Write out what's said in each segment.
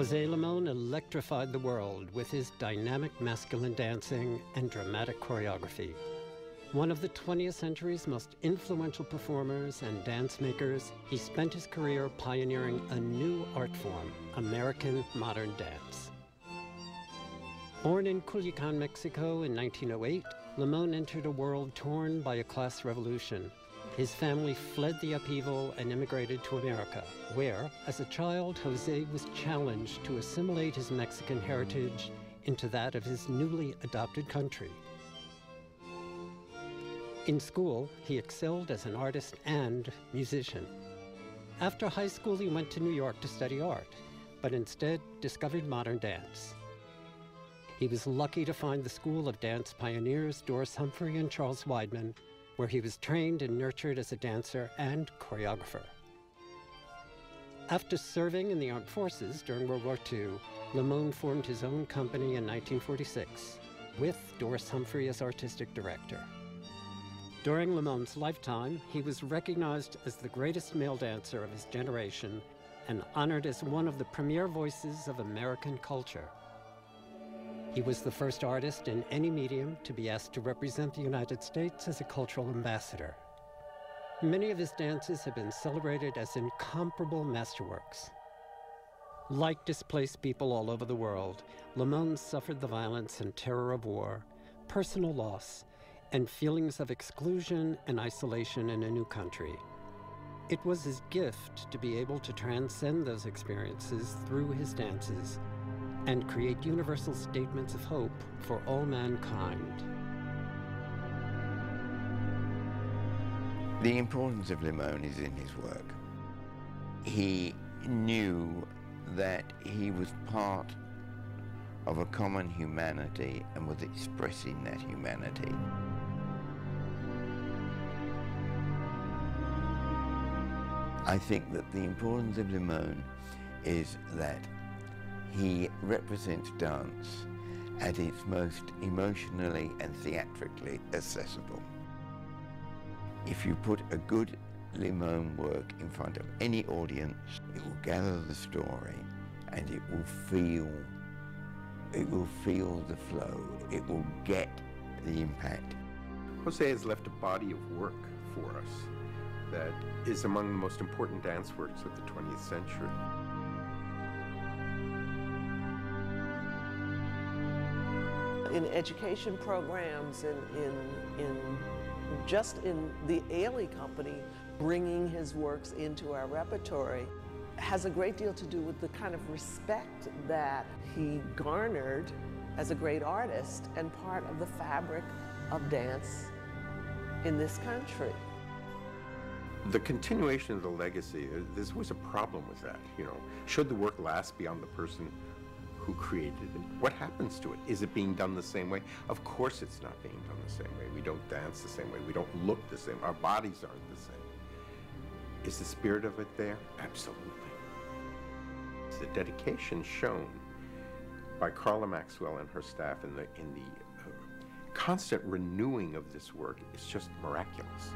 José Limon electrified the world with his dynamic masculine dancing and dramatic choreography. One of the 20th century's most influential performers and dance makers, he spent his career pioneering a new art form, American modern dance. Born in Culiacan, Mexico in 1908, Limon entered a world torn by a class revolution. His family fled the upheaval and immigrated to America, where, as a child, José was challenged to assimilate his Mexican heritage into that of his newly adopted country. In school, he excelled as an artist and musician. After high school, he went to New York to study art, but instead discovered modern dance. He was lucky to find the school of dance pioneers Doris Humphrey and Charles Weidman, where he was trained and nurtured as a dancer and choreographer. After serving in the armed forces during World War II, Limon formed his own company in 1946, with Doris Humphrey as artistic director. During Limon's lifetime, he was recognized as the greatest male dancer of his generation and honored as one of the premier voices of American culture. He was the first artist in any medium to be asked to represent the United States as a cultural ambassador. Many of his dances have been celebrated as incomparable masterworks. Like displaced people all over the world, Limon suffered the violence and terror of war, personal loss, and feelings of exclusion and isolation in a new country. It was his gift to be able to transcend those experiences through his dances and create universal statements of hope for all mankind. The importance of Limon is in his work. He knew that he was part of a common humanity and was expressing that humanity. I think that the importance of Limon is that he represents dance at its most emotionally and theatrically accessible. If you put a good Limon work in front of any audience, it will gather the story and it will feel the flow, it will get the impact. José has left a body of work for us that is among the most important dance works of the 20th century. In education programs, just in the Ailey Company, bringing his works into our repertory has a great deal to do with the kind of respect that he garnered as a great artist and part of the fabric of dance in this country. The continuation of the legacy, there's always a problem with that, you know. Should the work last beyond the person who created it? What happens to it? Is it being done the same way? Of course it's not being done the same way. We don't dance the same way. We don't look the same. Our bodies aren't the same. Is the spirit of it there? Absolutely. The dedication shown by Carla Maxwell and her staff in the constant renewing of this work is just miraculous.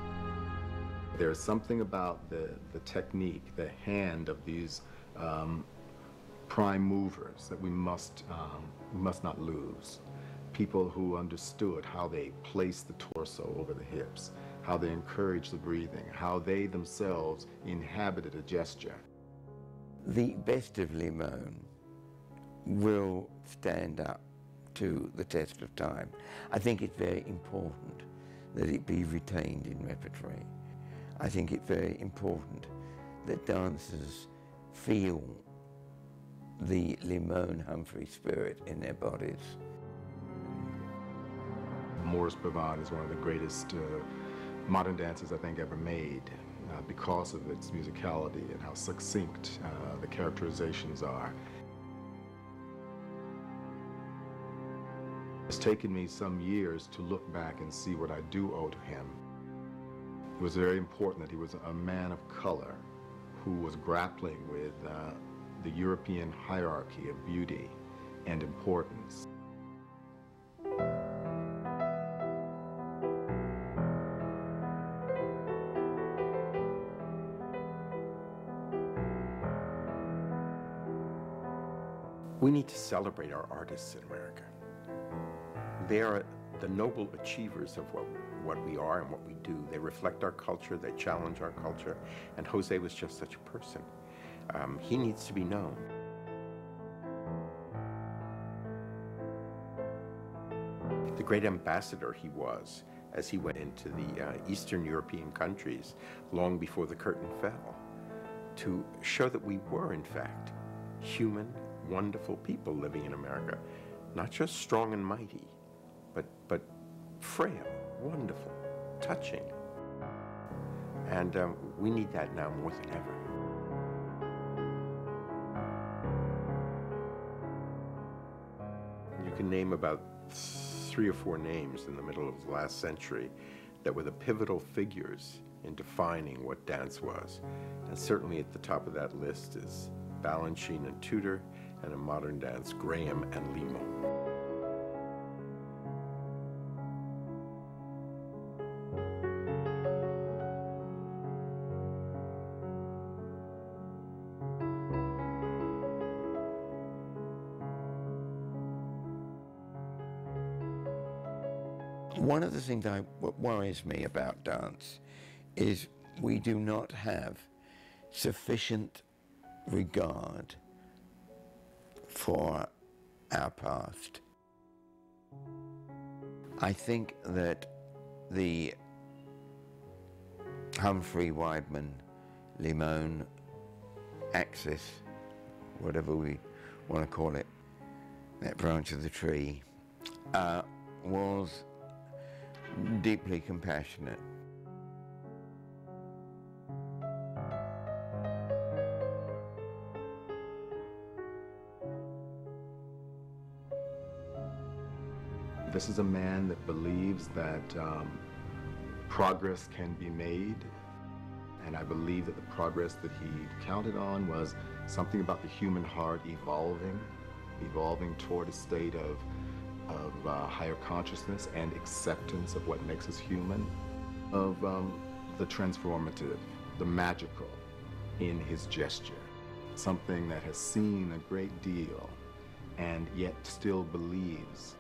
There's something about the technique, the hand of these prime movers that we must not lose. People who understood how they placed the torso over the hips, how they encouraged the breathing, how they themselves inhabited a gesture. The best of Limon will stand up to the test of time. I think it's very important that it be retained in repertory. I think it's very important that dancers feel the Limon Humphrey spirit in their bodies. Maurice Pavard is one of the greatest modern dances I think ever made because of its musicality and how succinct the characterizations are. It's taken me some years to look back and see what I do owe to him. It was very important that he was a man of color who was grappling with the European hierarchy of beauty and importance. We need to celebrate our artists in America. They are the noble achievers of what we are and what we do. They reflect our culture, they challenge our culture, and Jose was just such a person. He needs to be known. The great ambassador he was as he went into the Eastern European countries long before the curtain fell, to show that we were, in fact, human, wonderful people living in America. Not just strong and mighty, but frail, wonderful, touching. And we need that now more than ever. You can name about 3 or 4 names in the middle of the last century that were the pivotal figures in defining what dance was. And certainly at the top of that list is Balanchine and Tudor, and in modern dance, Graham and Limon. One of the things that worries me about dance is we do not have sufficient regard for our past. I think that the Humphrey, Weidman, Limon axis, whatever we want to call it, that branch of the tree, was deeply compassionate. This is a man that believes that progress can be made, and I believe that the progress that he counted on was something about the human heart evolving toward a state of higher consciousness and acceptance of what makes us human, of the transformative, the magical in his gesture, something that has seen a great deal and yet still believes